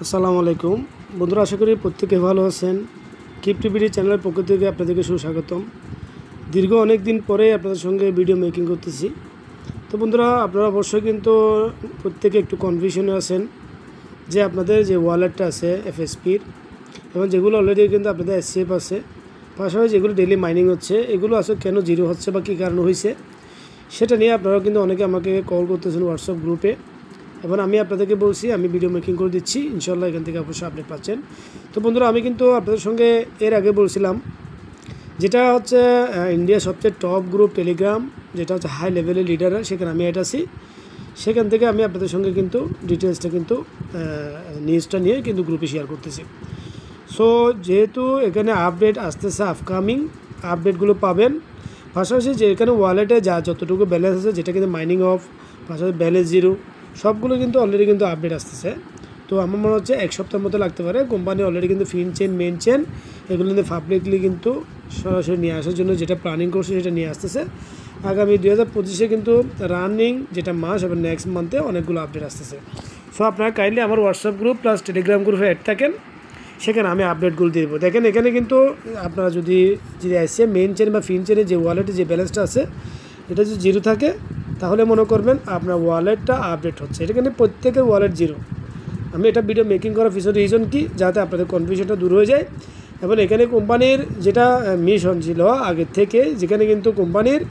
আসসালামু আলাইকুম বন্ধুরা, আশা করি প্রত্যেকে ভালো আছেন। ক্রিপ্টোবিডি চ্যানেলের পক্ষ থেকে আপনাদেরকে সুস্বাগতম। দীর্ঘ অনেক দিন পরে আপনাদের সঙ্গে ভিডিও মেকিং করতেছি। তো বন্ধুরা, আপনারা অবশ্যই কিন্তু প্রত্যেকে একটু কনফিউশনে আছেন যে আপনাদের যে ওয়ালেটটা আছে এফএসপির, এবং যেগুলো অলরেডি কিন্তু আপনাদের এসসিএফ আছে, পাশাপাশি যেগুলো ডেইলি মাইনিং হচ্ছে, এগুলো আসলে কেন জিরো হচ্ছে বা কী কারণ হয়েছে সেটা নিয়ে আপনারা কিন্তু অনেকে আমাকে কল করতেছেন হোয়াটসঅ্যাপ গ্রুপে, এবং আমি আপনাদেরকে বলছি আমি ভিডিও মেকিং করে দিচ্ছি, ইনশাল্লাহ এখান থেকে অবশ্যই আপডেট পাচ্ছেন। তো বন্ধুরা, আমি কিন্তু আপনাদের সঙ্গে এর আগে বলছিলাম যেটা হচ্ছে ইন্ডিয়ার সবচেয়ে টপ গ্রুপ টেলিগ্রাম, যেটা হচ্ছে হাই লেভেলের লিডার, সেখানে আমি এটা আছি। সেখান থেকে আমি আপনাদের সঙ্গে কিন্তু ডিটেলসটা কিন্তু নিউজটা নিয়ে কিন্তু গ্রুপে শেয়ার করতেছি। সো যেহেতু এখানে আপডেট আসতেছে, আপকামিং আপডেটগুলো পাবেন, পাশাপাশি যে এখানে ওয়ালেটে যা যতটুকু ব্যালেন্স আছে, যেটা কিন্তু মাইনিং অফ, পাশাপাশি ব্যালেন্স জিরো, সবগুলো কিন্তু অলরেডি কিন্তু আপডেট আসতেছে। তো আমার মনে হচ্ছে এক সপ্তাহের মতো লাগতে পারে। কোম্পানি অলরেডি কিন্তু ফিন চেন, মেন চেন, এগুলো কিন্তু পাবলিকলি কিন্তু সরাসরি নিয়ে আসার জন্য যেটা প্ল্যানিং করছে সেটা নিয়ে আসতেছে। আগামী 2025-এ কিন্তু রানিং যেটা মাস এবং নেক্সট মান্থে অনেকগুলো আপডেট আসতেছে। সো আপনারা কাইন্ডলি আমার হোয়াটসঅ্যাপ গ্রুপ প্লাস টেলিগ্রাম গ্রুপে অ্যাড থাকেন, সেখানে আমি আপডেটগুলো দিয়ে দেবো। দেখেন এখানে কিন্তু আপনারা যদি আসছে মেন চেন বা ফিন চেনে যে ওয়ালেটে যে ব্যালেন্সটা আছে, এটা যদি জিরো থাকে তাহলে মনে করবেন আপনার ওয়ালেটটা আপডেট হচ্ছে। এটা কিন্তু প্রত্যেকের ওয়ালেট জিরো। আমি এটা ভিডিও মেকিং করার পিছনে রিজন কি, যাতে আপনাদের কনফিউশনটা দূর হয়ে যায়। এবং এখানে কোম্পানির যেটা মিশন ছিল আগের থেকে, যেখানে কিন্তু কোম্পানির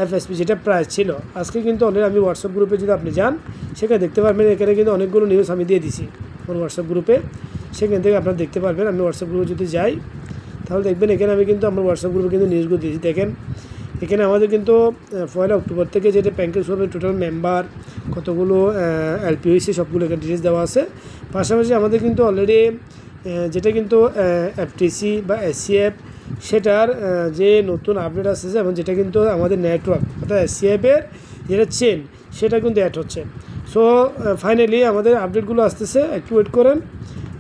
এফএসপি যেটা প্রাইস ছিল, আজকে কিন্তু অলরেডি আমি হোয়াটসঅ্যাপ গ্রুপে যদি আপনি যান সেখানে দেখতে পারবেন, এখানে কিন্তু অনেকগুলো নিউজ আমি দিয়ে দিছি আমার হোয়াটসঅ্যাপ গ্রুপে, সেখান থেকে আপনারা দেখতে পারবেন। আমি হোয়াটসঅ্যাপ গ্রুপে যদি যাই তাহলে দেখবেন এখানে আমি কিন্তু আমার হোয়াটসঅ্যাপ গ্রুপে কিন্তু নিউজগুলো দিয়েছি। দেখেন এখানে আমাদের কিন্তু 1 অক্টোবর থেকে যেটা প্যাঙ্কেজ হবে, টোটাল মেম্বার কতগুলো এলপি হয়েছে সবগুলো এখানে ডিটেলস দেওয়া আছে। পাশাপাশি আমাদের কিন্তু অলরেডি যেটা কিন্তু এফটিসি বা এসসিএফ সেটার যে নতুন আপডেট আসছে, এবং যেটা কিন্তু আমাদের নেটওয়ার্ক অর্থাৎ এসসিএফের যেটা চেন সেটা কিন্তু অ্যাড হচ্ছে। সো ফাইনালি আমাদের আপডেটগুলো আসতেছে, একটু ওয়েট করেন।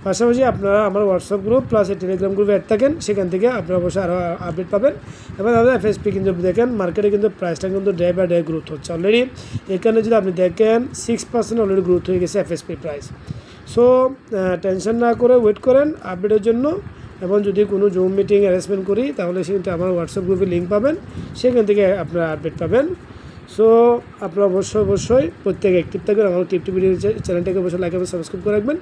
পাশাপাশি আপনারা আমার হোয়াটসঅ্যাপ গ্রুপ প্লাস টেলিগ্রাম গ্রুপে অ্যাড থাকেন, সেখান থেকে আপনারা অবশ্যই আরও আপডেট পাবেন। এবং আমাদের এফএসপি কিন্তু দেখেন মার্কেটে কিন্তু প্রাইসটা কিন্তু ডে বাই ডে গ্রোথ হচ্ছে অলরেডি। এখানে যদি আপনি দেখেন 6% অলরেডি গ্রোথ হয়ে গেছে এফএসপি প্রাইস। সো টেনশন না করে ওয়েট করেন আপডেটের জন্য। এবং যদি কোনো জুম মিটিং অ্যারেঞ্জমেন্ট করি তাহলে সেটা আমার হোয়াটসঅ্যাপ গ্রুপে লিঙ্ক পাবেন, সেখান থেকে আপনারা আপডেট পাবেন। সো আপনারা অবশ্যই প্রত্যেকে অ্যাক্টিভ থাকবেন। আমার ক্রিপ্টোবিডি চ্যানেলটাকে অবশ্যই লাইক এবং সাবস্ক্রাইব করে রাখবেন।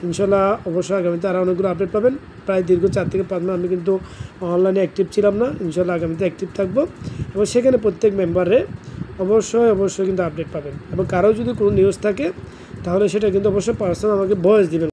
ইনশাল্লাহ অবশ্যই আগামীতে আরও অনেকগুলো আপডেট পাবেন। প্রায় দীর্ঘ 4 থেকে 5 মাস আমি কিন্তু অনলাইনে অ্যাক্টিভ ছিলাম না, ইনশাল্লাহ আগামীতে অ্যাক্টিভ থাকবো। এবং সেখানে প্রত্যেক মেম্বারে অবশ্যই কিন্তু আপডেট পাবেন। এবং কারো যদি কোনো নিউজ থাকে তাহলে সেটা কিন্তু অবশ্যই পার্সোনাল আমাকে ভয়েস দিবেন।